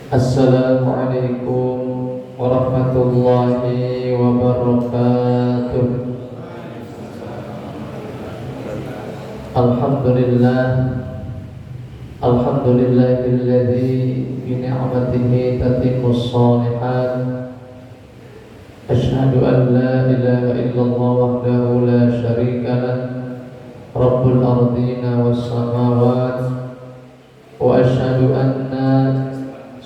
Assalamualaikum warahmatullahi wabarakatuh. Alhamdulillah, alhamdulillahilladzi bi ni'matihi tatimmus shalihat. Asyhadu an la ilaha illallah wahdahu la syarika lah, Rabbul ardina was samawat. Wa asyhadu anna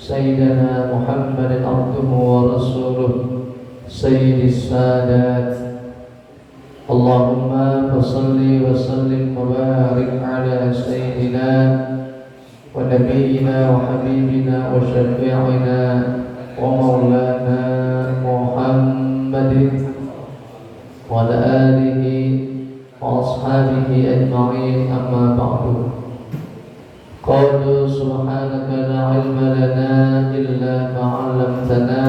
Sayyidina Muhammadin abduhu wa rasuluh Sayyidis sadat. Allahumma fasalli wa sallim wa barik ala Sayyidina wa nabiyyina wa habibina wa syafi'ina wa maulana Muhammadin wa ala alihi wa ashabihi ajma'in, amma ba'du. Qalu subhanaka la ilma lana illa ma 'allamtana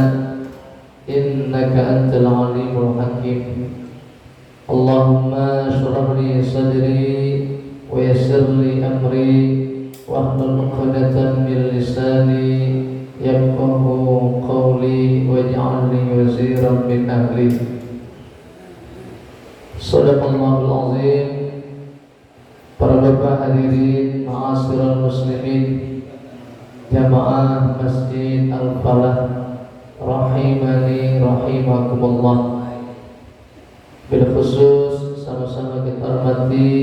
innaka antal alimul hakim. Allahumma shrah li sadri wa yassir li amri wahlul 'uqdatam min lisani yafqahu qawli waj'al li waziran min ahli. Shadaqallahul azim. Para bapak hadirin ma'asyiral muslimin, jamaah Masjid Al-Falah rahimani rahimakumullah. Bil khusus sama-sama kita hormati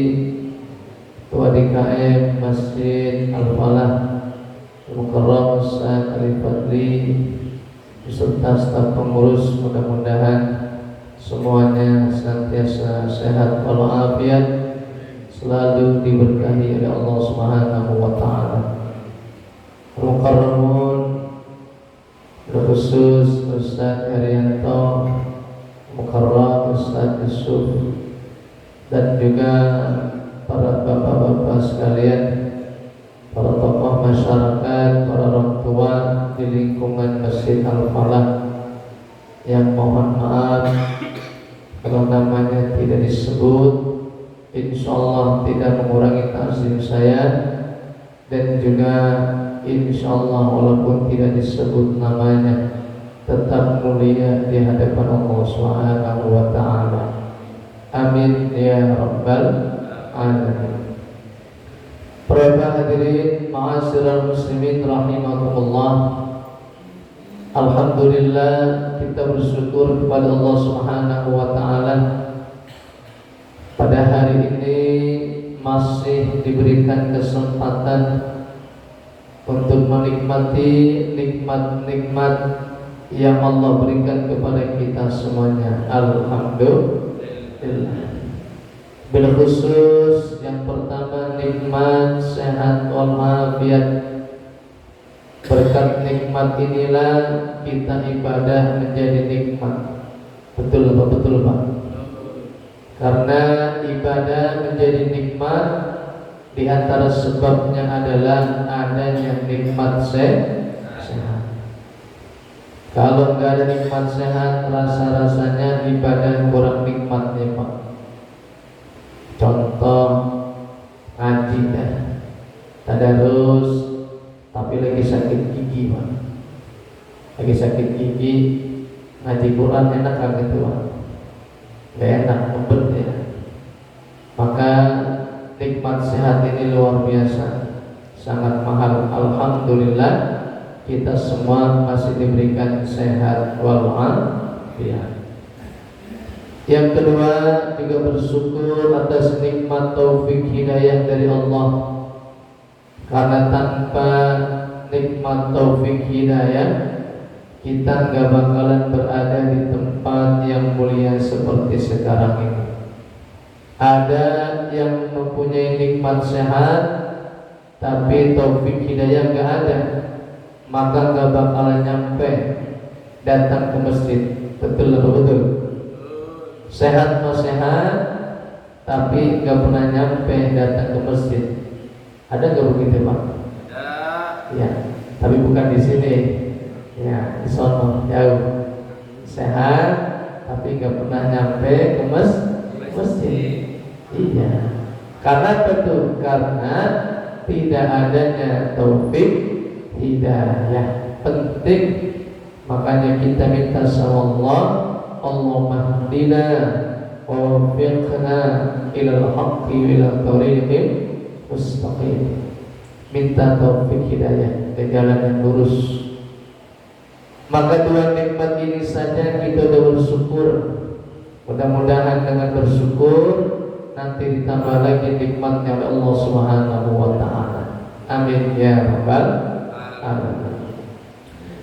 Ketua DKM Masjid Al-Falah Al-Mukarram Ustaz Ali Fadli beserta staf pengurus, mudah-mudahan semuanya senantiasa sehat walafiat, selalu diberkahi oleh Allah Subhanahu wa taala. Al-Mukarramun, khusus Ustaz Herianto, Mukarram Ustaz Yusuf, dan juga para bapak-bapak sekalian, para tokoh masyarakat, para orang tua di lingkungan Masjid Al-Falah yang mohon maaf kalau namanya tidak disebut, insyaallah tidak mengurangi ta'zim saya, dan juga insyaallah walaupun tidak disebut namanya tetap mulia di hadapan Allah Subhanahu wa taala. Amin ya rabbal alamin. Para hadirin ma'asyiral muslimin rahimakumullah. Alhamdulillah, kita bersyukur kepada Allah Subhanahu wa taala pada hari ini masih diberikan kesempatan untuk menikmati nikmat-nikmat yang Allah berikan kepada kita semuanya. Alhamdulillah. Bil khusus yang pertama nikmat sehat walafiat. Berkat nikmat inilah kita ibadah menjadi nikmat. Betul Pak? Betul Pak? Karena ibadah menjadi nikmat, di antara sebabnya adalah adanya nikmat sehat. Kalau nggak ada nikmat sehat, rasa-rasanya ibadah kurang nikmat ya Pak. Contoh ngaji dah, tadarus, tapi lagi sakit gigi Pak. Lagi sakit gigi, ngaji Quran enak kan gitu Pak? Gak enak, ngebet ya. Maka nikmat sehat ini luar biasa, sangat mahal. Alhamdulillah kita semua masih diberikan sehat walafiat. Yang kedua, juga bersyukur atas nikmat taufik hidayah dari Allah. Karena tanpa nikmat taufik hidayah, kita gak bakalan berada di tempat yang mulia seperti sekarang ini. Ada yang mempunyai nikmat sehat, tapi taufik hidayah gak ada, maka gak bakalan nyampe datang ke masjid. Betul atau betul? Sehat mau sehat, tapi gak pernah nyampe datang ke masjid. Ada gak begitu Pak? Ada. Ya, tapi bukan di sini. Ya, di sono jauh. Sehat tapi gak pernah nyampe ke masjid. Iya. Karena betul, karena tidak adanya taufik hidayah. penting. Makanya kita minta sama Allah, Allahumma hdina wa waffiqna ilal haqqi wa ila thoriqim mustaqim. Minta taufik hidayah ke jalan yang lurus. Maka dua nikmat ini saja kita sudah bersyukur. Mudah-mudahan dengan bersyukur nanti ditambah lagi nikmatnya oleh Allah Subhanahu wa taala. Amin ya rabbal alamin.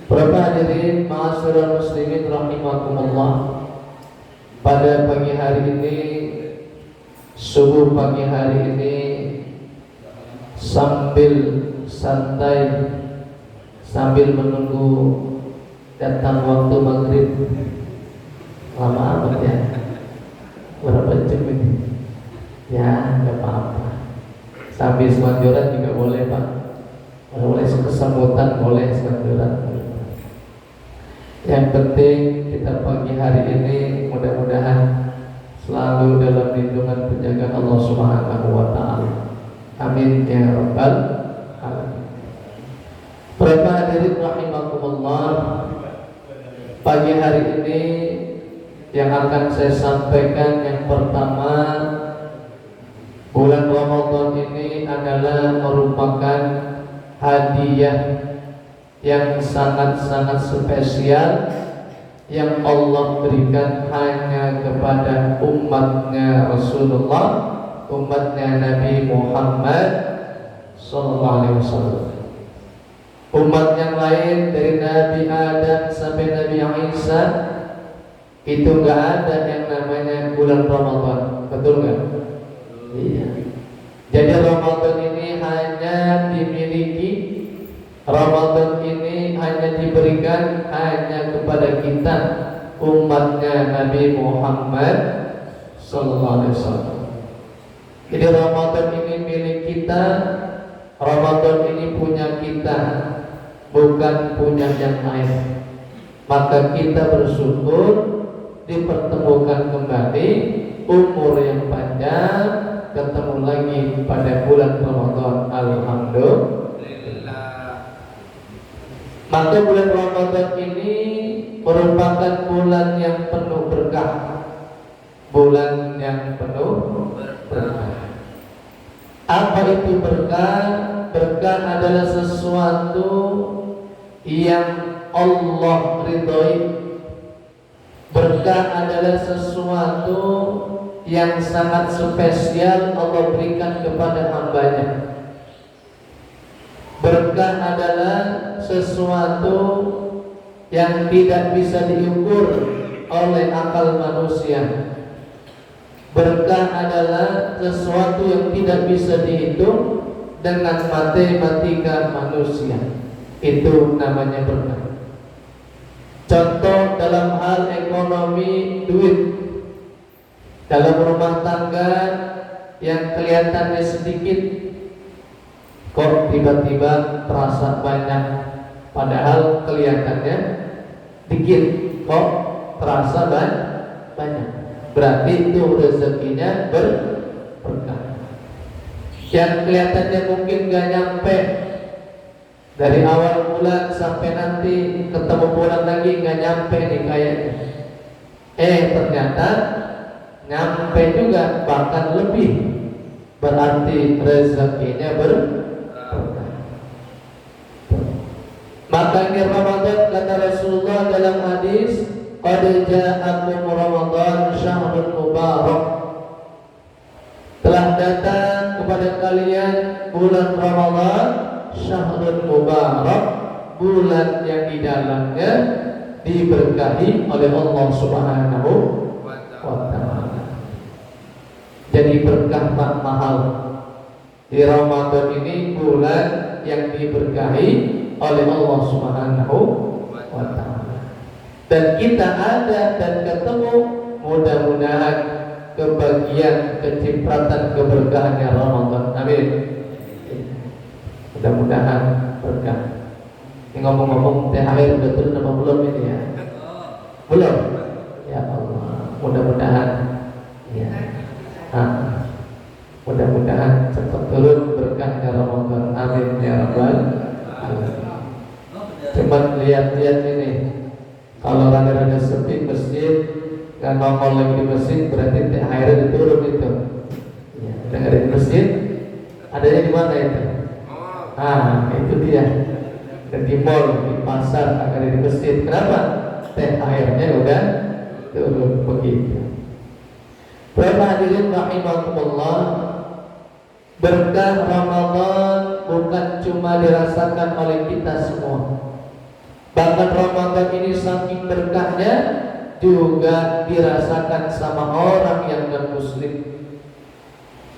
Para hadirin ma'asyiral muslimin rahimakumullah. Pada pagi hari ini, subuh pagi hari ini, sambil santai, sambil menunggu datang waktu maghrib, lama amat ya, berapa jam ini? Ya nggak apa-apa. Sambil semanjuran juga boleh pak, boleh kesemutan, boleh semanjuran. Yang penting kita pagi hari ini mudah-mudahan selalu dalam lindungan penjagaan Allah Subhanahu wa taala. Amin ya rabbal alamin. Para hadirin rahimakumullah, pagi hari ini yang akan saya sampaikan yang pertama, bulan Ramadan ini adalah merupakan hadiah yang sangat-sangat spesial yang Allah berikan hanya kepada umatnya Rasulullah, umatnya Nabi Muhammad sallallahu alaihi wasallam. Umat yang lain dari Nabi Adam sampai Nabi Isa itu nggak ada yang namanya bulan Ramadan, betul nggak? Iya. Jadi Ramadan ini hanya dimiliki, Ramadan ini hanya diberikan hanya kepada kita, umatnya Nabi Muhammad sallallahu alaihi wasallam. Jadi Ramadan ini milik kita, Ramadan ini punya kita, bukan punya yang lain. Maka kita bersyukur dipertemukan kembali, umur yang panjang, ketemu lagi pada bulan Ramadan. Alhamdulillah. Maka bulan Ramadan ini merupakan bulan yang penuh berkah, bulan yang penuh berkah. Apa itu berkah? Berkah adalah sesuatu yang Allah ridhoi. Berkah adalah sesuatu yang sangat spesial Allah berikan kepada hambanya. Berkah adalah sesuatu yang tidak bisa diukur oleh akal manusia. Berkah adalah sesuatu yang tidak bisa dihitung dengan matematika manusia. Itu namanya berkah. Contoh dalam hal ekonomi, duit. Dalam rumah tangga yang kelihatannya sedikit, kok tiba-tiba terasa banyak, padahal kelihatannya dikit, kok terasa banyak. Berarti itu rezekinya berkah. Yang kelihatannya mungkin gak nyampe, dari awal bulan sampai nanti ketemu bulan lagi gak nyampe nih kayaknya. Ternyata nyampe juga, bahkan lebih. Berarti rezekinya berkah. Makanya Ramadan, kata Rasulullah dalam hadis, qad ja'akum Ramadan syahrun mubarak. Telah datang kepada kalian bulan Ramadan, syahrun mubarak, bulan yang di dalamnya diberkahi oleh Allah Subhanahu wa ta'ala. Jadi berkah mahal. Di Ramadan ini bulan yang diberkahi oleh Allah Subhanahu wa ta'ala. Dan kita ada dan ketemu, mudah-mudahan kebagian kecipratan keberkahannya Ramadan. Amin. Mudah-mudahan berkah. Ini ngomong-ngomong THR udah turun apa belum ini ya? Belum. Ya Allah, mudah-mudahan ya. Mudah-mudahan cepat turun berkahnya Ramadan. Amin ya rabbal alamin. Cuma lihat-lihat ini, kalau rada-rada sepi masjid, nggak nongol lagi di masjid, berarti THR diturun itu. Ya, dengar di masjid, adanya di mana itu? Itu dia. Dan di mall, di pasar, agar di masjid. Kenapa? THR-nya udah turun begitu. Bapak hadirin rahimakumullah, berkah Ramadan bukan cuma dirasakan oleh kita semua. Bahkan Ramadan ini saking berkahnya juga dirasakan sama orang yang non-muslim.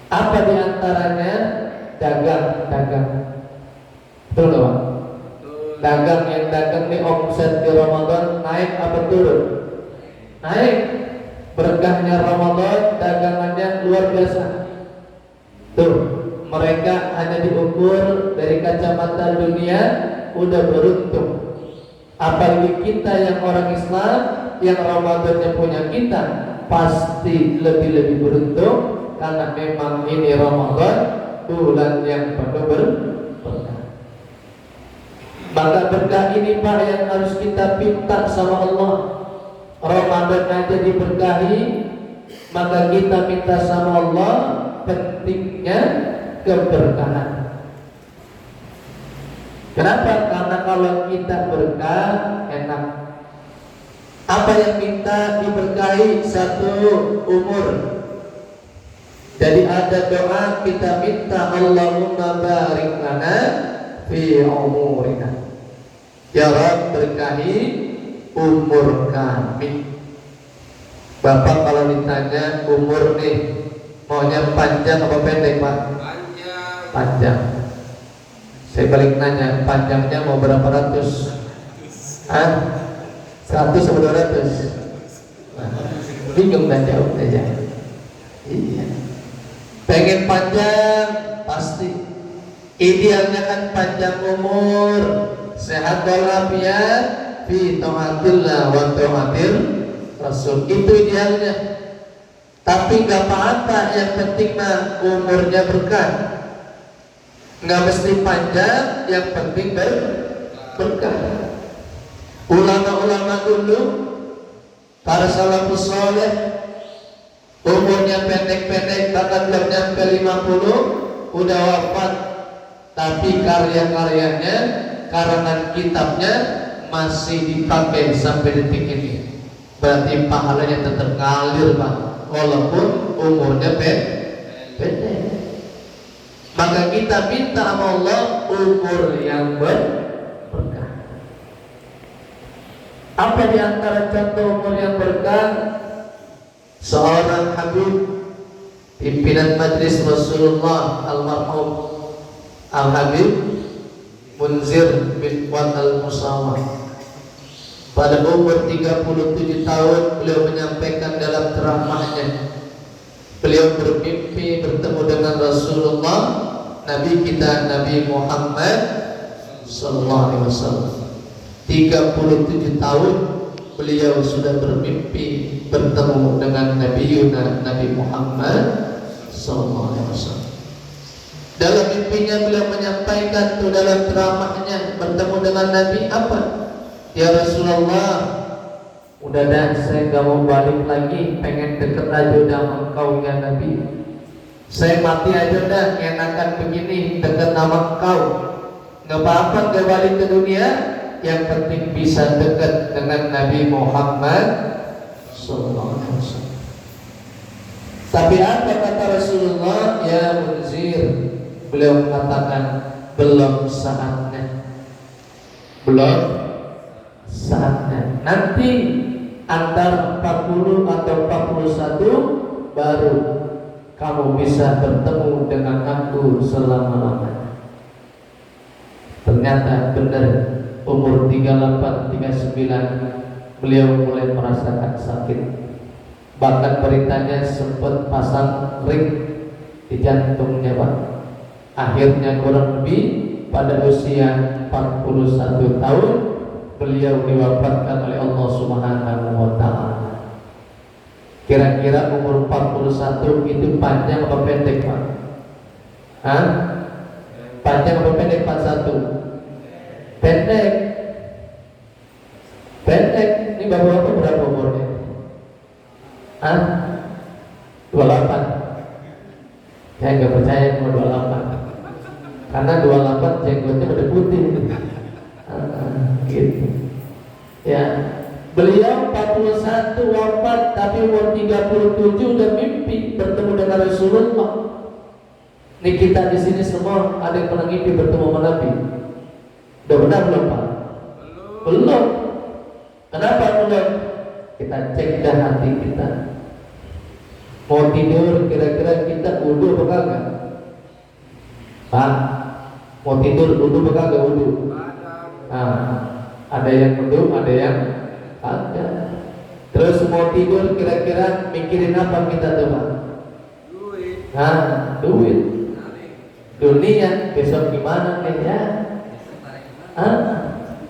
Apa diantaranya? Dagang. Betul nggak Pak? Dagang yang dagang di omset di Ramadan naik apa turun? Naik. Berkahnya Ramadan, dagangannya luar biasa. Tuh, mereka hanya diukur dari kacamata dunia udah beruntung. Apalagi kita yang orang Islam, yang Ramadannya punya kita, pasti lebih beruntung karena memang ini Ramadan, bulan yang penuh berkah. Maka berkah ini Pak yang harus kita pinta sama Allah. Ramadan aja diberkahi, maka kita minta sama Allah pentingnya keberkahan. Kenapa? Karena kalau kita berkah enak. Apa yang minta diberkahi? Satu, umur. Jadi ada doa kita minta, Allahumma barik lana fi umurina. Ya Rabb, berkahi umur kami. Bapak kalau ditanya umur nih, maunya panjang apa pendek Pak? Panjang. Saya balik nanya, panjangnya mau berapa ratus? 100 atau 200? Bingung dan jauh aja. Iya. Pengen panjang pasti. Idealnya kan panjang umur, sehat walafiat, fi taatillah wa taatir Rasul. Itu idealnya. Tapi gak apa-apa, yang penting mah umurnya berkah. Nggak mesti panjang, yang penting berkah. Ulama-ulama dulu, para salafus saleh, umurnya pendek-pendek, bahkan belum nyampe 50 udah wafat, tapi karya-karyanya, karangan kitabnya masih dipakai sampai detik ini. Berarti pahalanya tetap ngalir Pak, walaupun umurnya pendek. Maka kita minta sama Allah umur yang berkah. Apa di antara contoh umur yang berkah? Seorang Habib, pimpinan Majelis Rasulullah almarhum Al-Habib Munzir bin Fuad Al-Musawah, pada umur 37 tahun beliau menyampaikan dalam ceramahnya, beliau bermimpi bertemu dengan Rasulullah, Nabi kita Nabi Muhammad sallallahu alaihi wasallam. 37 tahun beliau sudah bermimpi bertemu dengan Nabi Muhammad sallallahu alaihi wasallam. Dalam mimpinya beliau menyampaikan tuh dalam ceramahnya bertemu dengan Nabi apa? Ya Rasulullah, udah dah saya gak mau balik lagi, pengen deket aja udah engkau ya Nabi. Saya mati aja dah, enakan begini deket nama engkau. Gak apa-apa gak balik ke dunia, yang penting bisa dekat dengan Nabi Muhammad sallallahu alaihi wasallam. Tapi apa kata Rasulullah? Ya Munzir, beliau mengatakan belum saatnya. Belum saatnya. Nanti antara 40 atau 41 baru kamu bisa bertemu dengan aku selama-lamanya. Ternyata benar, umur 38, 39 beliau mulai merasakan sakit. Bahkan beritanya sempat pasang ring di jantungnya Pak. Akhirnya kurang lebih pada usia 41 tahun beliau diwafatkan oleh Allah Subhanahu wa taala. Kira-kira umur 41 itu panjang apa pendek Pak? Panjang apa pendek 41? Pendek. ini bapak-bapak berapa umurnya? Hah? 28. Saya nggak percaya mau 28, karena 28 jenggotnya udah putih. Gitu. Ya, beliau 41 wafat, tapi umur 37 udah mimpi bertemu dengan Rasulullah. Ini kita di sini semua ada yang pernah mimpi bertemu sama Nabi? Udah benar belum Pak? Belum. Kenapa belum? Kita cek dah hati kita. Mau tidur kira-kira kita wudu apa kagak? Pak, mau tidur wudu apa kagak wudu? Ada yang wudu, ada yang ada. Terus mau tidur kira-kira mikirin apa kita tuh Pak? Duit. Dunia besok gimana nih ya?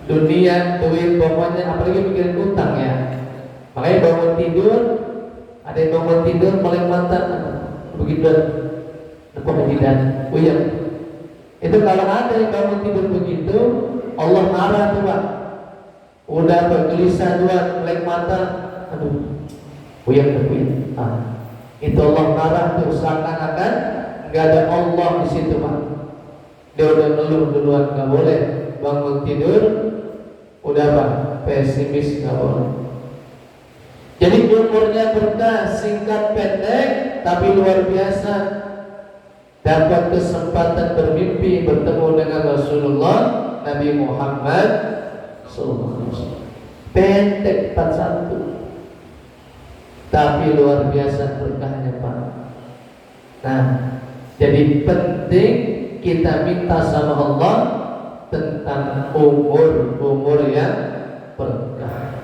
Dunia, duit, pokoknya apalagi mikirin utang ya. Makanya bangun tidur, ada yang bangun tidur melek mata begitu, nepok jidat, uyap. Itu kalau ada yang bangun tidur begitu, Allah marah tuh Pak. Udah bergelisah dua, melek mata, aduh, uyap. Itu Allah marah tuh, seakan-akan nggak ada Allah di situ Pak. Dia udah ngeluh duluan, nggak boleh bangun tidur udah Pak pesimis, nggak boleh. Jadi umurnya berkah, singkat pendek tapi luar biasa. Dapat kesempatan bermimpi bertemu dengan Rasulullah Nabi Muhammad SAW. Pendek 41 tapi luar biasa berkahnya Pak. Nah, jadi penting kita minta sama Allah tentang umur yang berkah.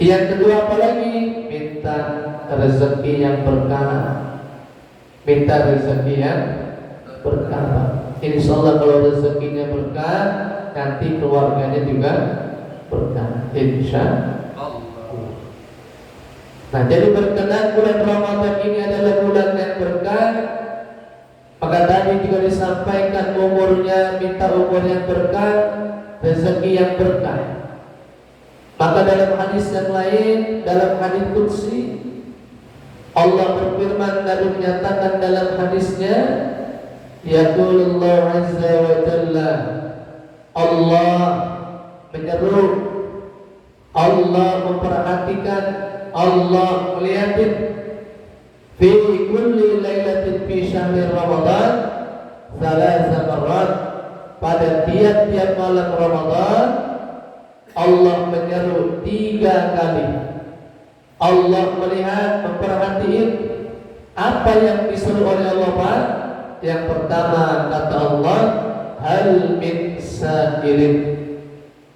Yang kedua apalagi? Minta rezeki yang berkah. Minta rezeki yang berkah. Insya Allah kalau rezekinya berkah, nanti keluarganya juga berkah. Insya Allah. Nah, jadi berkenan bulan Ramadan ini adalah bulan yang berkah. Maka tadi juga disampaikan umurnya, minta umur yang berkah, rezeki yang berkah. Maka dalam hadis yang lain, dalam hadis qudsi, Allah berfirman, Nabi menyatakan dalam hadisnya, yaqulullahu azza wa jalla, Allah menyeru, Allah memperhatikan, Allah melihatin, fi kulli lailatin fi syahri Ramadan thalatha marrat, pada tiap-tiap malam Ramadan Allah menyeru 3 kali. Allah melihat, memperhatiin apa yang disuruh oleh Allah Pak. Yang pertama kata Allah, hal min sa'ilin,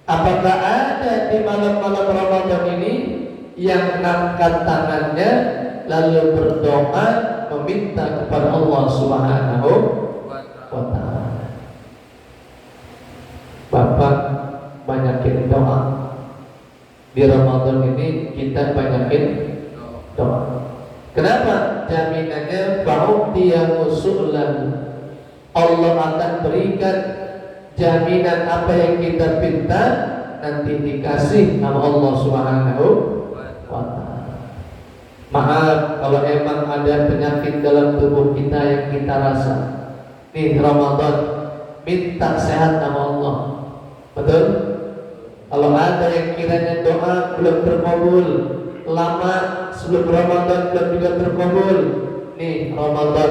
apakah ada di malam-malam Ramadan ini yang angkat tangannya lalu berdoa meminta kepada Allah Subhanahu wa ta'ala. Bapak banyakin doa. Di Ramadan ini kita banyakin doa. Kenapa? Jaminannya ba'utiyahu su'lan, Allah akan berikan jaminan apa yang kita pinta nanti dikasih sama Allah Subhanahu wa ta'ala. Maaf kalau emang ada penyakit dalam tubuh kita yang kita rasa, nih Ramadan minta sehat sama Allah. Betul? Kalau ada yang kiranya doa belum terkabul, lama sebelum Ramadan belum juga terkabul, nih Ramadan,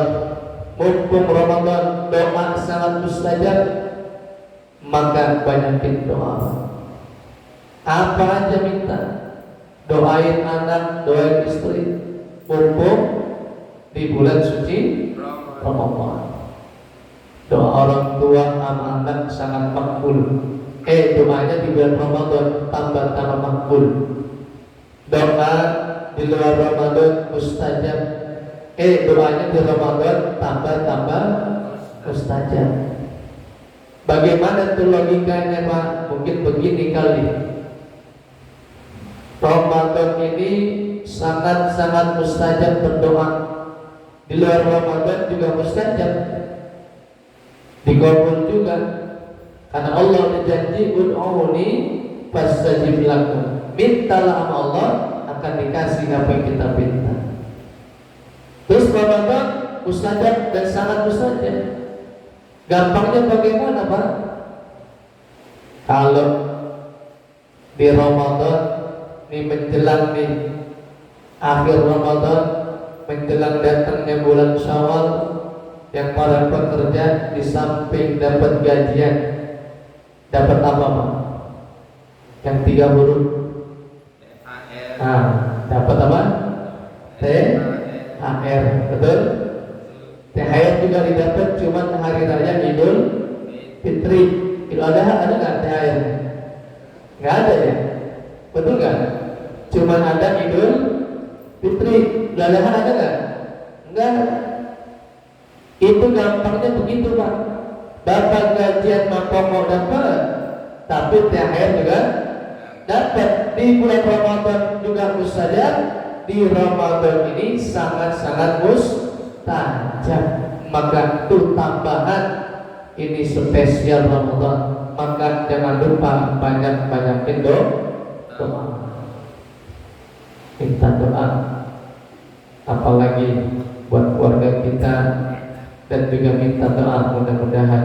mumpung Ramadan doa sangat mustajab, maka banyakin doa. Apa aja minta, doain anak, doain istri, mumpung di bulan suci Ramadan. Doa orang tua sama anak sangat makbul. Doanya di bulan Ramadan tambah makbul. Doa di luar Ramadan mustajab. Doanya di Ramadan tambah mustajab. Bagaimana tuh logikanya Pak? Mungkin begini kali. Ramadan ini sangat-sangat mustajab berdoa. Di luar Ramadan juga mustajab, dikabul juga. Karena Allah berjanji, ud'uni fastajib lakum. Mintalah sama Allah, akan dikasih apa yang kita minta. Terus Ramadan mustajab dan sangat mustajab. Gampangnya bagaimana, Pak? Kalau di Ramadan ini menjelang nih akhir Ramadan, menjelang datangnya bulan Syawal, yang para pekerja di samping dapat gajian, dapat apa, Pak? Yang 3 huruf. Dapat apa? THR, betul? THR juga didapat cuman hari raya Idul Fitri. Idul Adha ada nggak THR? Nggak ada ya? Betul nggak? Cuman ada Idul Fitri. Idul Adha ada nggak? Nggak. Itu gampangnya begitu, Pak. Bapak gajian mapokok dapat, tapi THR juga dapat. Di bulan Ramadan juga mustajab. Di Ramadan ini sangat-sangat mustajab. Maka itu tambahan, ini spesial Ramadan. Maka jangan lupa banyak-banyakin doa. Minta doa, apalagi buat keluarga kita, dan juga minta doa mudah-mudahan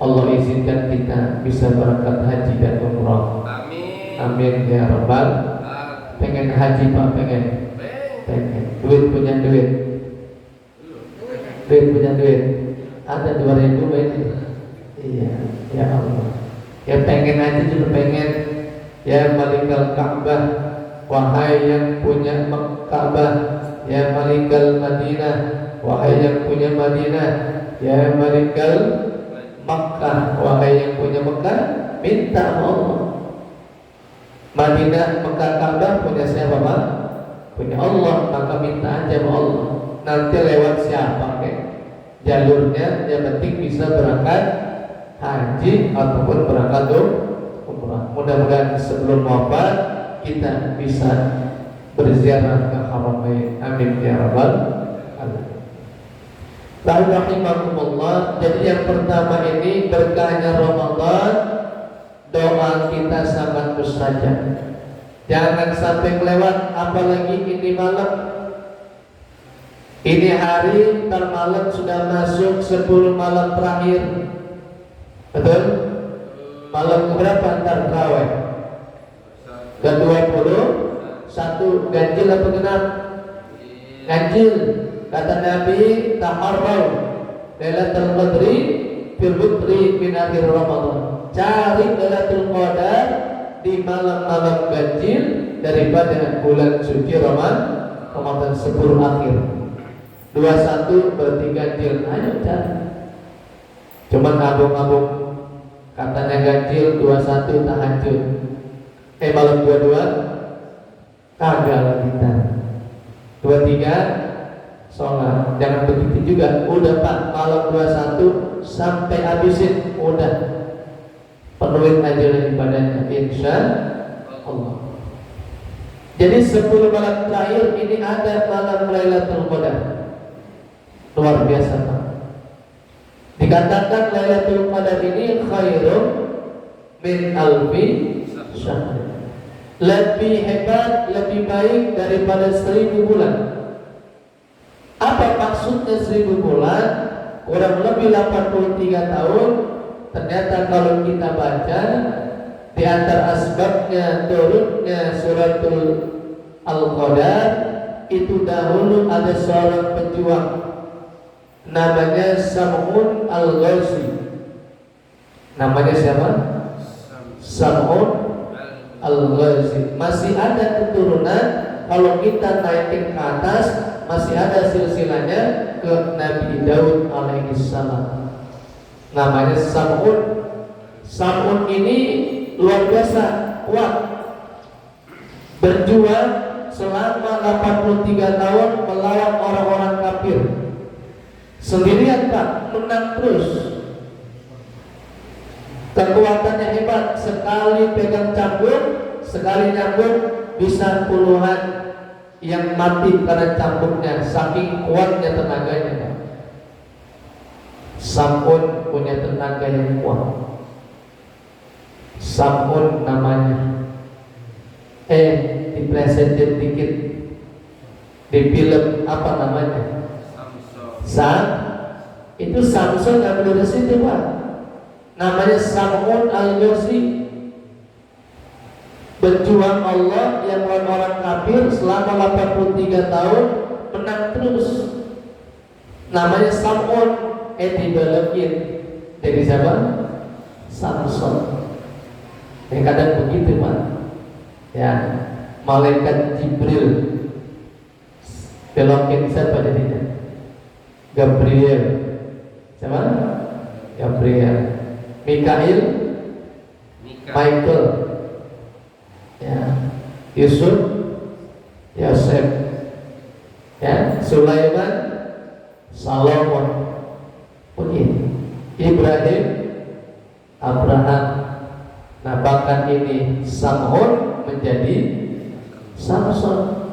Allah izinkan kita bisa berangkat haji dan umrah. Amin. Amin ya Rabbal. Pengen haji, Pak? Pengen. Duit punya duit. Duit punya duit. Ada 2.000 ini. Iya, ya Allah. Ya pengen haji juga pengen. Ya malikal Ka'bah, wahai yang punya Ka'bah. Ya malikal Madinah, wahai yang punya Madinah. Ya malikal Makkah, wahai yang punya Makkah. Minta Allah. Madinah, Makkah, Ka'bah punya siapa, Pak? Punya Allah. Maka minta aja sama Allah. Nanti lewat siapa jalurnya, yang penting bisa berangkat haji ataupun berangkat umrah. Mudah-mudahan sebelum wafat kita bisa berziarah ke Haramain. Amin ya Rabbal alamin. Rahimahumullah. Jadi yang pertama ini berkahnya Ramadan, doa kita sangat mustajab. Jangan sampai kelewat, apalagi ini malam. Ini hari ntar malam sudah masuk 10 malam terakhir. Betul? Malam berapa ntar terawih? Ke-21. Ganjil apa genap? Ganjil. Kata Nabi, taharraw Lailatul Qadri fil witri min akhir Ramadan. Cari Lailatul Qadar di malam-malam ganjil daripada bulan suci Ramadan 10 akhir. 21 berarti ganjil. Ayo cari. Cuman abung-abung katanya ganjil, 21 tahajud. Malam 22 kagak kita. 23 sholat. Jangan begitu juga. Udah Pak, malam 21 sampai habisin. Udah penuhin aja ibadahnya, insya Allah. Jadi 10 malam terakhir ini ada malam Lailatul Qadar. Luar biasa, Pak. Dikatakan Lailatul Qadar ini khairun min alfi syahr. Lebih hebat, lebih baik daripada 1000 bulan. Apa maksudnya 1000 bulan? Kurang lebih 83 tahun. Ternyata kalau kita baca di antara asbabnya turunnya suratul Al-Qadar, itu dahulu ada seorang pejuang namanya Sam'un Al-Ghazi. Namanya siapa? Sam'un Al-Ghazi. Masih ada keturunan. Kalau kita naikin ke atas, masih ada silsilahnya ke Nabi Daud alaihissalam. Namanya Sam'un. Sam'un ini luar biasa kuat, berjuang selama 83 tahun melawan orang-orang kafir. Sendirian, Pak, menang terus. Kekuatannya hebat. Sekali pegang cambuk, sekali nyambuk bisa puluhan yang mati karena cambuknya, saking kuatnya tenaganya, Pak. Sam'un punya tenaga yang kuat. Sam'un namanya. diplesetin dikit di film apa namanya? Itu Samson nggak boleh di situ Pak. Namanya Sam'un al-Ghazzi, berjuang Allah yang melawan orang kafir selama 83 tahun, menang terus. Namanya Sam'un, dibalekin dari siapa? Samson. Kadang begitu Pak. Ya, malaikat Jibril belokin siapa jadinya? Gabriel. Siapa? Gabriel. Mikail, Michael. Ya, Yusuf, Yosef. Ya, Sulaiman, Salomon. Begitu. Ibrahim, Abraham. Nah, bahkan ini Sam'un menjadi Samson.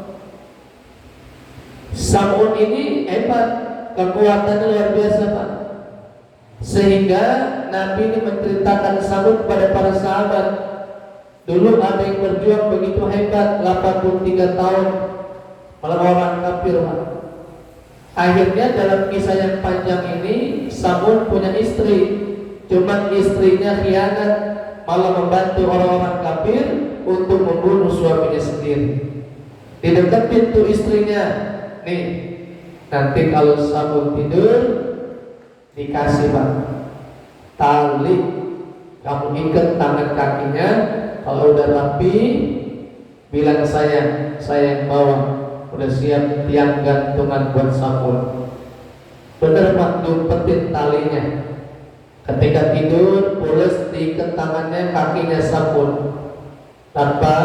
Sam'un ini hebat, kekuatannya luar biasa Pak. Sehingga Nabi ini menceritakan Sam'un kepada para sahabat. Dulu ada yang berjuang begitu hebat 83 tahun melawan orang kafir Pak. Akhirnya dalam kisah yang panjang ini Sam'un punya istri, cuma istrinya khianat, malah membantu orang-orang kafir untuk membunuh suaminya sendiri. Di dekat pintu istrinya, nih, nanti kalau Sam'un tidur dikasih Pak tali, kamu ikat tangan kakinya, kalau udah rapi bilang saya yang bawa, udah siap tiang gantungan buat Sam'un. Bener Pak, diumpetin talinya. Ketika tidur, pulas diikat tangannya, kakinya Sam'un. Tanpa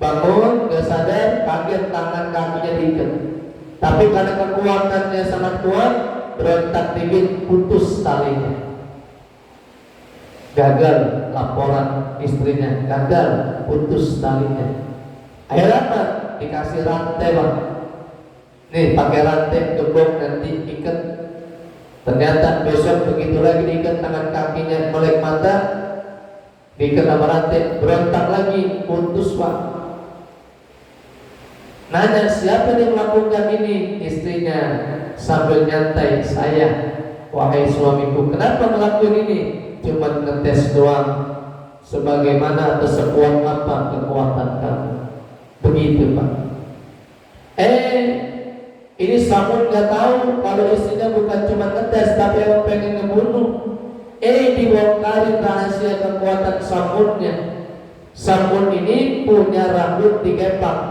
bangun, gak sadar, kaget tangan kakinya diikat. Tapi karena kekuatannya sangat kuat, berontak dikit, putus talinya. Gagal laporan istrinya, gagal, putus talinya. Akhirnya apa? Dikasih rantai Pak. Nih, pakai rantai gembok, nanti ikat. Ternyata besok begitu lagi diikat tangan kakinya, melek mata, diikat sama rantai, berontak lagi, putus Pak. Nanya siapa yang melakukan ini? Istrinya sambil nyantai, saya, wahai suamiku. Kenapa melakukan ini? Cuma ngetes doang, sebagaimana atau sekuat apa kekuatan kamu. Begitu Pak. Ini Sam'un gak tahu kalau istrinya bukan cuma ngetes, tapi yang pengen ngebunuh. Dibongkarin rahasia kekuatan Sam'unnya. Sam'un ini punya rambut 3 kepang.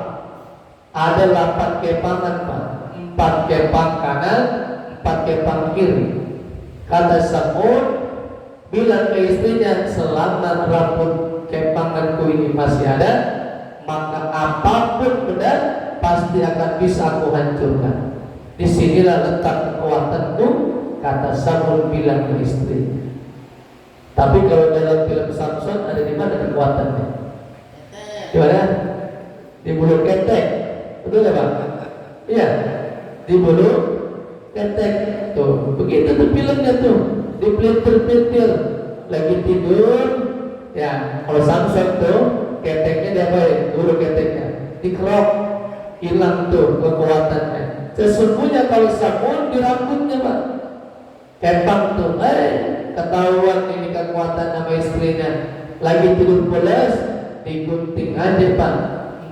Ada 8 kepangan Pak. 4 kepang kanan, 4 kepang kiri. Kata Sam'un, bilang ke istrinya, selama rambut kepanganku ini masih ada, maka apapun benar pasti akan bisa aku hancurkan. Disinilah letak kekuatanku, kata Sam'un bilang ke istri. Tapi kalau dalam film Samson ada di mana kekuatannya? Di mana? Di bulu ketek, betul ya Pak? Iya, di bulu ketek. Tuh, begitu tuh filmnya tuh, dipelintir-pelintir, lagi tidur. Ya, kalau Samson tuh keteknya diapain? Bulu keteknya dikerok, hilang tuh kekuatannya. Sesungguhnya kalau Sam'un di rambutnya Pak, kepang tuh, ketahuan ini kekuatan nama istrinya. Lagi tidur pulas, digunting aja Pak,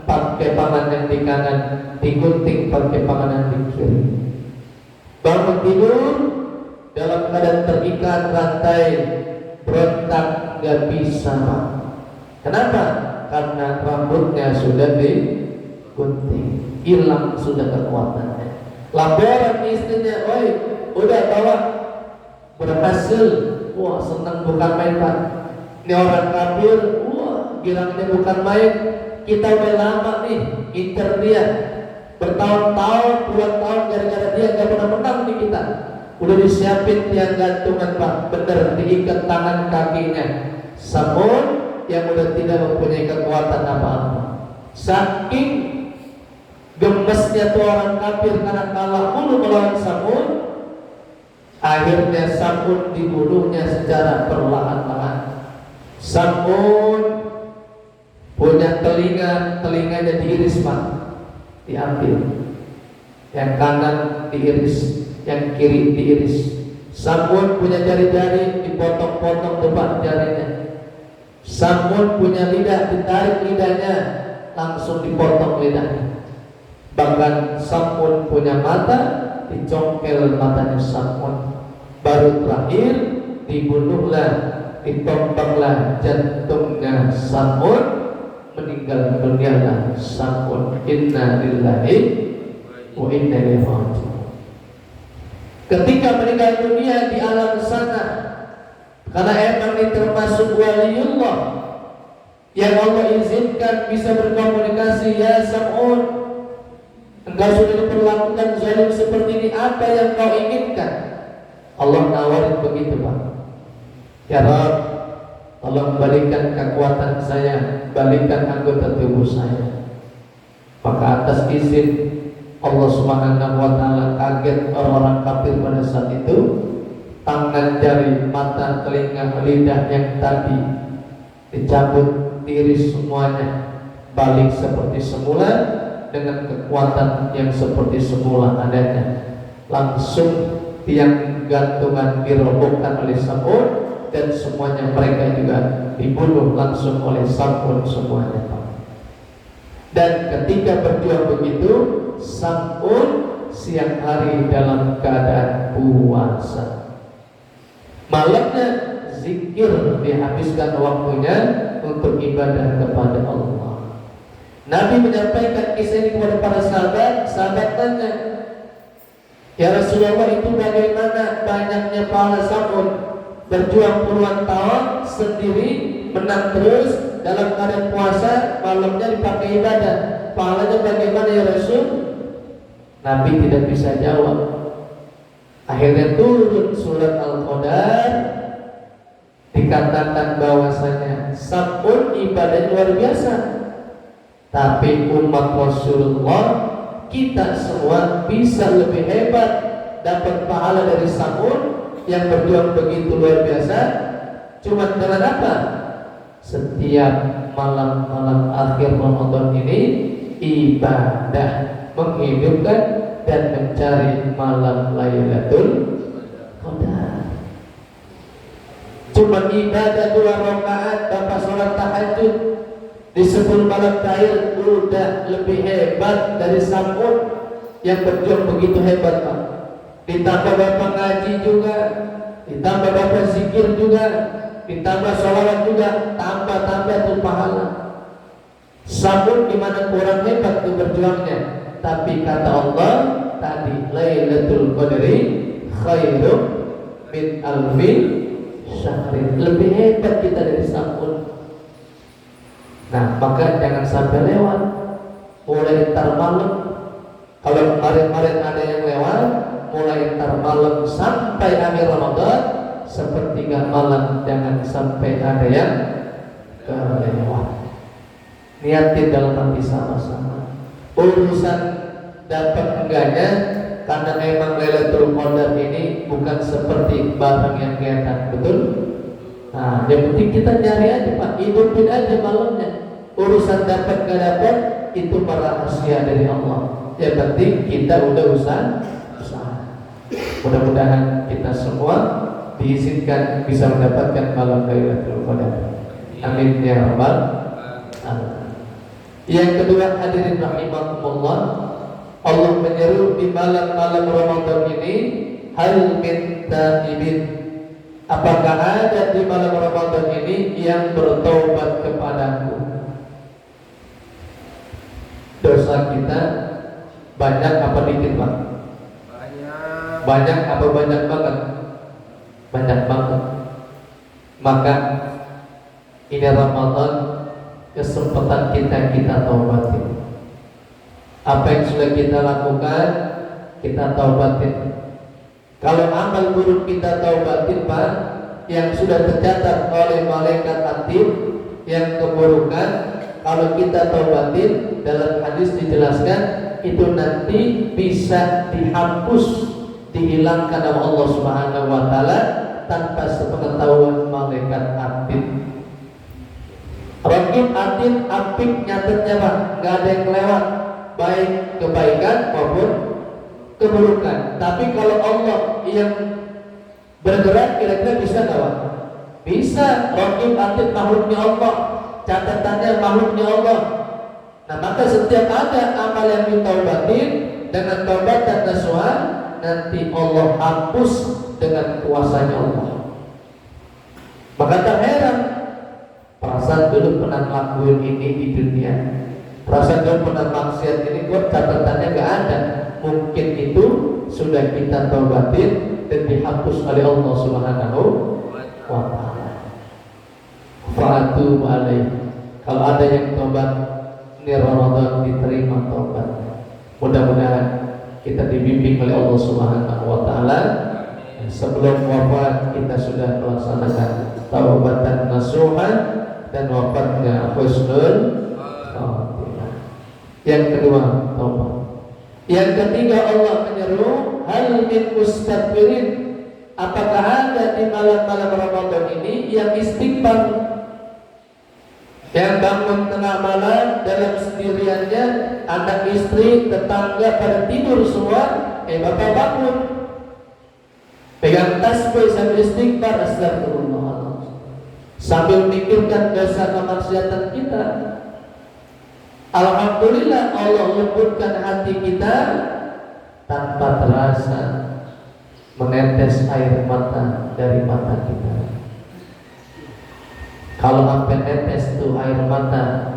4 kepangan yang di kanan, digunting 4 kepangan yang di kiri. Bangun tidur dalam keadaan terikat rantai, berontak gak bisa Pak. Kenapa? Karena rambutnya sudah digunting, hilang sudah kekuatannya. Laporan istrinya, oi, udah bawa, berhasil. Wah, senang bukan main Pak. Ini orang kafir, wah, bilangnya bukan main. Kita udah lama nih incer dia, bertahun-tahun, puluhan tahun, gara-gara dia gak pernah menang nih kita. Udah disiapin tiang gantungan Pak, bener diikat tangan kakinya. Sam'un yang udah tidak mempunyai kekuatan apa-apa. Saking gemesnya tuh orang kafir karena kalah mulu melawan Sam'un, akhirnya Sam'un dibunuhnya secara perlahan-lahan. Sam'un Punya telinga, telinganya diiris Pak, diambil. Yang kanan diiris, yang kiri diiris. Samud punya jari-jari, dipotong-potong depan jarinya. Samud punya lidah, ditarik lidahnya, langsung dipotong lidahnya. Bahkan Samud punya mata, dicongkel matanya Samud. Baru terakhir dibunuhlah, ditompanglah jantungnya Samud, meninggal dunialah Samud. Inna lillahi wa inna ilaihi raji'un. Ketika meninggal dunia di alam sana, karena emang ini termasuk waliullah yang Allah izinkan bisa berkomunikasi. Ya Samud, engkau sudah diperlakukan zalim seperti ini, apa yang kau inginkan? Allah nawarin begitu Pak. Ya Rabb, tolong balikan kekuatan saya, balikan anggota tubuh saya. Maka atas izin Allah Subhanahu wa Ta'ala, kaget orang-orang kafir pada saat itu. Tangan, jari, mata, telinga, lidah yang tadi dicabut, tiris semuanya, balik seperti semula dengan kekuatan yang seperti semula adanya. Langsung tiang gantungan dirobohkan oleh Samud, dan semuanya mereka juga dibunuh langsung oleh Samud semuanya Pak. Dan ketika berjuang begitu, Samud siang hari dalam keadaan puasa, malamnya zikir, dihabiskan waktunya untuk ibadah kepada Allah. Nabi menyampaikan kisah ini kepada para sahabat. Sahabat tanya, ya Rasulullah, itu bagaimana banyaknya pahala Samud, berjuang puluhan tahun sendiri, menang terus dalam keadaan puasa, malamnya dipakai ibadah, pahalanya bagaimana ya Rasul? Nabi tidak bisa jawab. Akhirnya turun surat Al-Qadar, dikatakan bahwasanya Samud ibadah luar biasa, tapi umat Rasulullah, kita semua bisa lebih hebat, dapat pahala dari Samud yang berjuang begitu luar biasa. Cuma dengan apa? Setiap malam-malam akhir Ramadan ini ibadah, menghidupkan dan mencari malam Lailatul Qadar. Cuma ibadah 2 rakaat, Bapak sholat tahajud di 10 malam terakhir udah lebih hebat dari Samud yang berjuang begitu hebat Pak. Ditambah Bapak ngaji juga, ditambah Bapak zikir juga, ditambah sholawat juga, tambah tuh pahala. Samud gimana kurang hebat tuh berjuangnya, tapi kata Allah tadi, Lailatul Qadri khairum min alfi syahrin, lebih hebat kita dari Samud. Nah, maka jangan sampai lewat. Mulai ntar malam, kalau kemarin ada yang lewat, mulai ntar malam sampai akhir Ramadan, sepertiga malam jangan sampai ada yang kelewat. Niatin dalam hati sama-sama. Urusan dapat enggaknya, karena memang Lailatul Qadar ini bukan seperti barang yang kelihatan, betul? Nah, yang penting kita nyari aja Pak, hidupin aja malamnya. Urusan dapat gak dapat itu rahasia dari Allah. Yang penting kita udah usaha. Mudah-mudahan kita semua diizinkan bisa mendapatkan malam Lailatul Qadar. Amin ya rabbal alamin. Yang kedua, hadirin rahimakumullah, Allah menyeru di malam-malam Ramadan ini, hal min taibin, apakah ada di malam Ramadan ini yang bertaubat kepadaku? Dosa kita banyak apa dikit Pak? Banyak apa banyak banget? Banyak banget. Maka ini Ramadan, kesempatan kita taubatin. Apa yang sudah kita lakukan, kita taubatin. Kalau amal buruk kita taubatin Pak, yang sudah tercatat oleh malaikat atid, yang keburukan, kalau kita taubatin, dalam hadis dijelaskan itu nanti bisa dihapus, dihilangkan oleh Allah Subhanahu wa Ta'ala tanpa sepengetahuan malaikat atid. Raqib atid apik nyatetnya Pak, nggak ada yang lewat, baik kebaikan maupun keburukan. Tapi kalau Allah yang bergerak, kira-kira bisa nggak Pak? Bisa. Raqib atid makhluknya Allah, catatannya makhluknya Allah. Nah maka setiap ada amal yang ditaubatin dengan taubat dan nasuhan, nanti Allah hapus dengan kuasanya Allah. Maka tak heran, perasaan dulu pernah ngelakuin ini di dunia, perasaan dulu pernah maksiat ini, kok catatannya nggak ada. Mungkin itu sudah kita taubatin dan dihapus oleh Allah Subhanahu wa Ta'ala. Fa'atu alaih. Kalau ada yang taubat ini Ramadan, diterima taubat. Mudah-mudahan kita dibimbing oleh Allah Subhanahu wa Ta'ala. Sebelum wafat kita sudah melaksanakan taubatan nasuhan dan wafatnya husnul khatimah. Yang kedua, taubat. Yang ketiga, Allah menyeru, hal min mustaghfirin. Apakah ada di malam-malam Ramadan ini yang istighfar, yang bangun tengah malam dalam sendiriannya, anak istri, tetangga pada tidur semua, bapak bangun, pegang tasbih sambil istighfar, astagfirullah, sambil mikirkan dosa kemaksiatan kita. Alhamdulillah Allah lembutkan hati kita, tanpa terasa menetes air mata dari mata kita. Kalau sampai netes tuh air mata,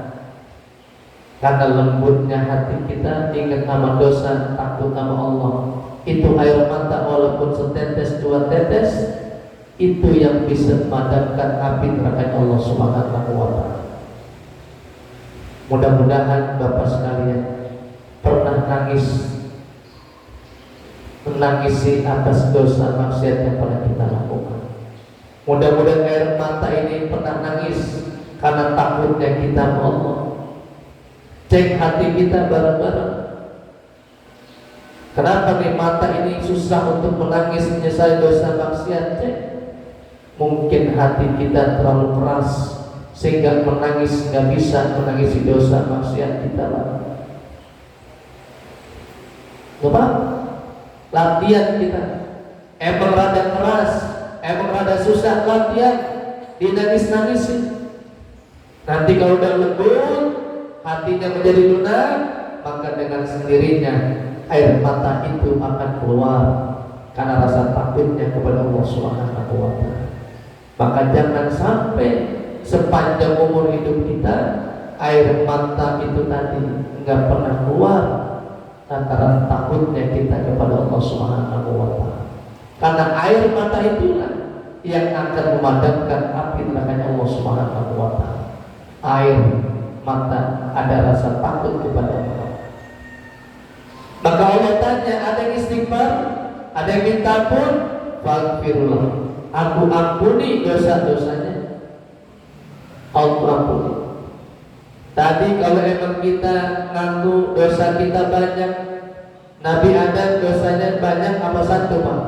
karena lembutnya hati kita, ingat sama dosa, takut sama Allah, itu air mata walaupun setetes dua tetes, itu yang bisa memadamkan api neraka Allah Subhanahu wa Ta'ala. Mudah-mudahan Bapak sekalian pernah menangisi atas dosa maksiat yang pernah kita lakukan. Mudah-mudahan air mata ini pernah nangis karena takutnya kita sama Allah. Cek hati kita bareng-bareng. Kenapa nih mata ini susah untuk menangis menyesal dosa maksiat? Cek. Mungkin hati kita terlalu keras sehingga menangis nggak bisa menangisi dosa maksiat kita lagi. Coba latihan kita. Emang rada keras, emang rada susah latihan, dinangis-nangisin. Nanti kalau udah lembut, hatinya menjadi lunak, maka dengan sendirinya air mata itu akan keluar karena rasa takutnya kepada Allah Subhanahu wa Ta'ala. Maka jangan sampai sepanjang umur hidup kita air mata itu tadi nggak pernah keluar lantaran takutnya kita kepada Allah Subhanahu wa Ta'ala. Karena air mata itulah yang akan memadamkan api neraka Allah Subhanahu wa Ta'ala. Air mata ada rasa takut kepada Allah. Maka Allah tanya, ada yang istighfar, ada yang minta ampun, faghfirullah, aku ampuni dosa-dosanya. Allah ampuni. Tadi kalau emang kita ngaku dosa kita banyak, Nabi Adam dosanya banyak apa satu Pak?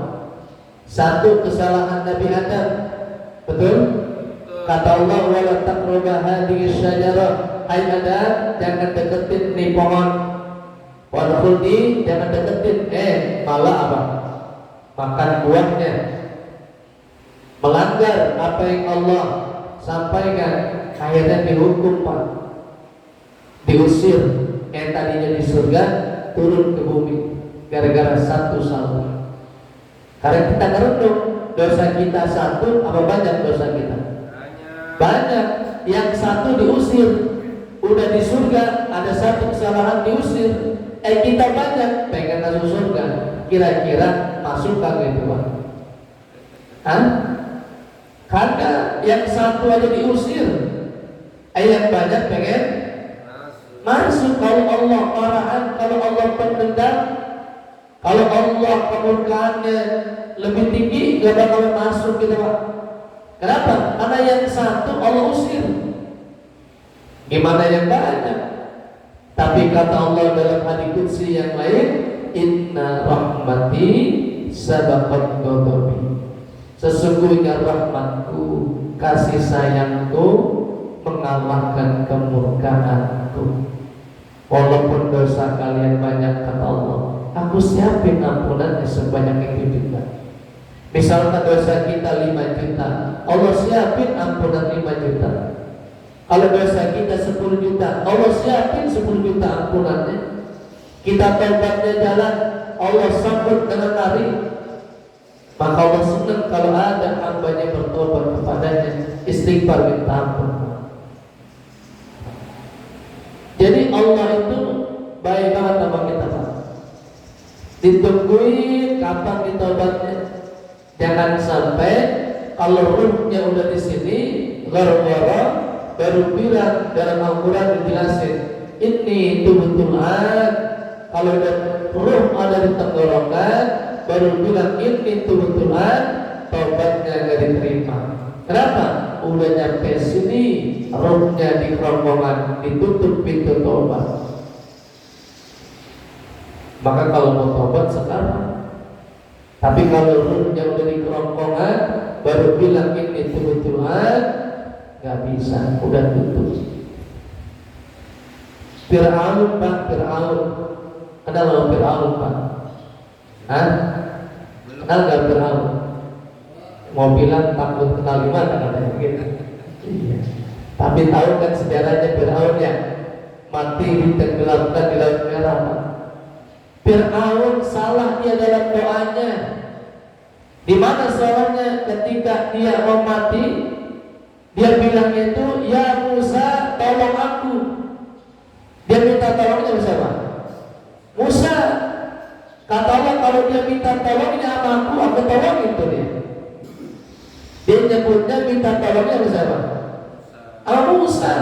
Satu kesalahan Nabi Adam, betul? Kata Allah, wala taqrabu hadhihi syajarah, hai Adam, jangan deketin nih pohon. Wal khuldi, jangan deketin, malah apa? Makan buahnya. Melanggar apa yang Allah sampaikan, akhirnya dihukum Pak. Diusir, tadinya di surga turun ke bumi gara-gara satu salah. Karena kita ngerenung, dosa kita satu apa banyak dosa kita? Banyak. Yang satu diusir, udah di surga, ada satu kesalahan diusir. Kita banyak pengen masuk surga, kira-kira masuk kagak itu Pak? Karena yang satu aja diusir, yang banyak pengen masuk. Kalau Allah marahan, kalau Allah pendendam, kalau Allah kemurkaannya lebih tinggi, gak bakal masuk kita Pak. Kenapa? Karena yang satu Allah usir. Gimana yang banyak? Tapi kata Allah dalam hadits qudsi yang lain, inna rahmati sabaqat ghadabi. Sesungguhnya rahmatku, kasih sayangku mengalahkan kemurkaanku. Walaupun dosa kalian banyak, kata Allah, aku siapin ampunannya sebanyak itu juga. Misalkan dosa kita 5 juta, Allah siapin ampunan 5 juta. Kalau dosa kita 10 juta, Allah siapin 10 juta ampunannya. Kita taubatnya jalan, Allah sambut dengan lari. Maka Allah senang kalau ada hambanya bertobat kepadanya, istighfar minta ampun. Jadi Allah itu baik banget sama kita, Pak. Ditungguin kapan ditobatnya. Jangan sampai kalau ruhnya udah di sini, gara-gara baru bilang dalam Al-Quran dijelasin, ini tubtulan. Kalau udah ruh ada di tenggorokan, baru bilang ini tubtulan, tobatnya gak diterima. Kenapa? Udah nyampe sini, ruhnya di kerongkongan, ditutup pintu tobat. Maka kalau mau tobat sekarang. Tapi kalau ruhnya udah di kerongkongan, baru bilang ini tubtulan, gak bisa, udah tutup. Fir'aun, Pak, Fir'aun. Kenal Fir'aun, Pak? Hah? Kenal gak Fir'aun? Mau bilang takut kenal gimana katanya gitu. Iya. Tapi tahu kan sejarahnya Fir'aun yang mati ditenggelamkan di Laut Merah, Pak. Fir'aun salah dia dalam doanya. Di mana salahnya? Ketika dia mau mati, dia bilang itu, ya Musa, tolong aku. Dia minta tolongnya siapa? Musa. Kata Allah, kalau dia minta tolongnya sama aku tolongin tuh dia. Dia nyebutnya minta tolongnya siapa? Sama Musa.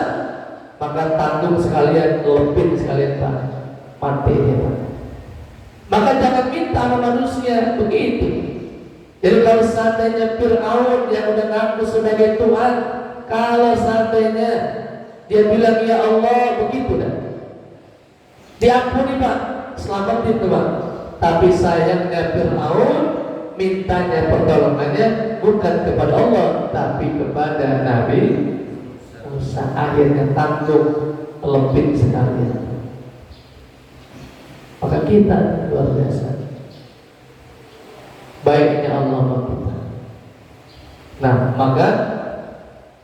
Maka tanggung sekalian, lebih sekalian, Pak. Mati dia, Pak. Maka jangan minta sama manusia begitu. Jadi kalau seandainya Fir'aun yang udah ngaku sebagai Tuhan, kalau seandainya dia bilang ya Allah, begitu dah, diampuni Pak, selamatin tuh Pak. Tapi sayangnya Fir'aun mintanya pertolongannya bukan kepada Allah, tapi kepada Nabi Musa. Akhirnya tanggung lebih sekalian. Maka kita luar biasa baiknya Allah bagi kita. Nah, maka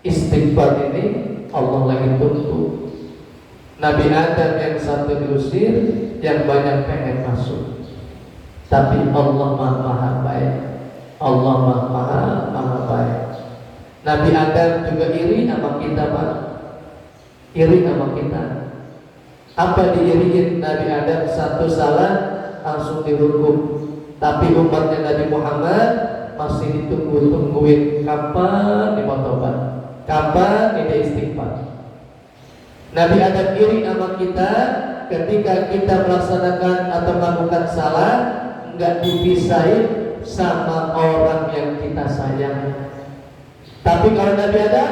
istighfar ini Allah lagi tuntut. Nabi Adam yang satu diusir, yang banyak pengen masuk. Tapi Allah maha baik. Allah maha baik. Nabi Adam juga iri sama kita, Pak. Iri sama kita. Apa diiriin? Nabi Adam satu salah langsung dihukum. Tapi umatnya Nabi Muhammad masih ditungguin kapan dia mau tobat, kapan dia istighfar. Nabi Adam iri sama kita ketika kita melaksanakan atau melakukan salah, enggak dipisahin sama orang yang kita sayang. Tapi kalau Nabi Adam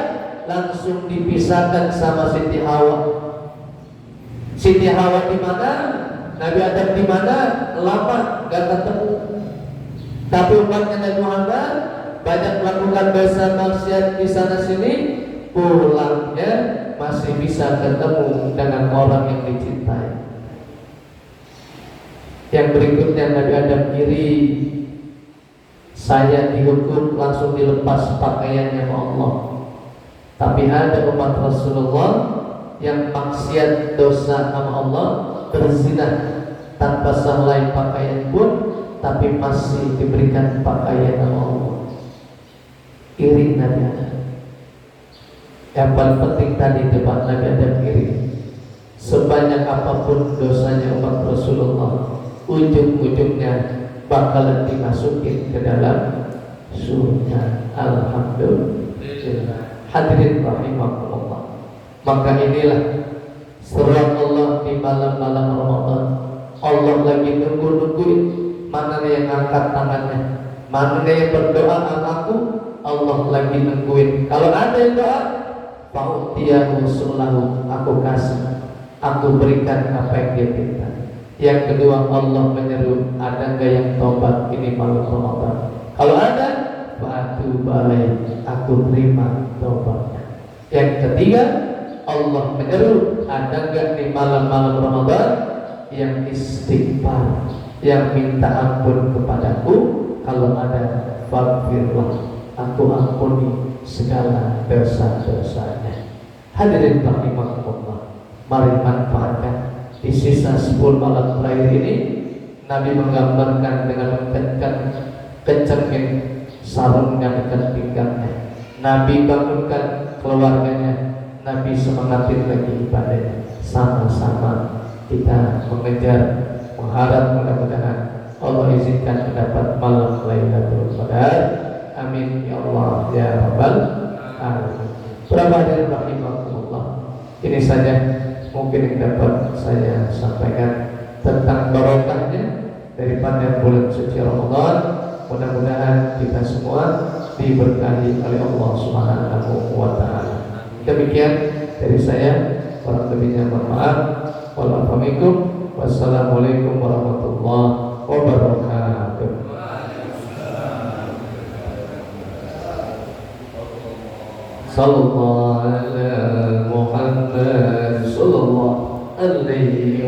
langsung dipisahkan sama Siti Hawa. Siti Hawa di mana? Nabi Adam di mana? Lama gak ketemu. Tapi umatnya Nabi Muhammad banyak melakukan dosa maksiat di sana sini, pulangnya masih bisa ketemu dengan orang yang dicintai. Yang berikutnya Nabi Adam iri, saya dihukum langsung dilepas pakaiannya Allah. Tapi ada umat Rasulullah yang maksiat dosa sama Allah, berzina tanpa sehelai pakaian pun, tapi masih diberikan pakaian sama Allah. Iri Nabi Adam. Yang paling penting tadi debat Nabi Adam iri. Sebanyak apapun dosanya umat Rasulullah, ujung-ujungnya bakalan dimasukin ke dalam surga. Alhamdulillah. Hadirin rahimakumullah. Maka inilah surat Allah di malam-malam Ramadan. Allah lagi nungguin mana yang angkat tangannya, mana yang berdoa sama aku. Allah lagi nungguin. Kalau ada yang doa, fa'utiyahu sulahu, aku kasih, aku berikan apa yang dia minta. Yang kedua, Allah menyeru, ada enggak yang tobat ini malam Ramadan? Kalau ada, fa'atu balai, aku terima tobatnya. Yang ketiga, Allah menyeru, ada nggak di malam-malam Ramadan yang istighfar, yang minta ampun kepadaku? Kalau ada, faghfirlah, aku ampuni segala dosa-dosanya. Hadirin rahimakumullah, mari manfaatkan di sisa 10 malam terakhir ini. Nabi menggambarkan dengan mengangkat kecermin sarungnya dekat pinggangnya. Nabi bangunkan keluarganya, Nabi semangatin lagi ibadahnya. Sama-sama kita mengejar, mengharap mudah-mudahan Allah izinkan mendapat malam Lailatul Qadar. Amin ya Allah ya Rabbal alamin. Berapa hadirin rahimakumullah, ini saja mungkin yang dapat saya sampaikan tentang barokahnya daripada bulan suci Ramadan. Mudah-mudahan kita semua diberkahi oleh Allah Subhanahu wa taala. Demikian dari saya, kurang lebihnya mohon maaf. Wassalamualaikum warahmatullahi wabarakatuh. Sallallahu alaihi Muhammad sallallahu alaihi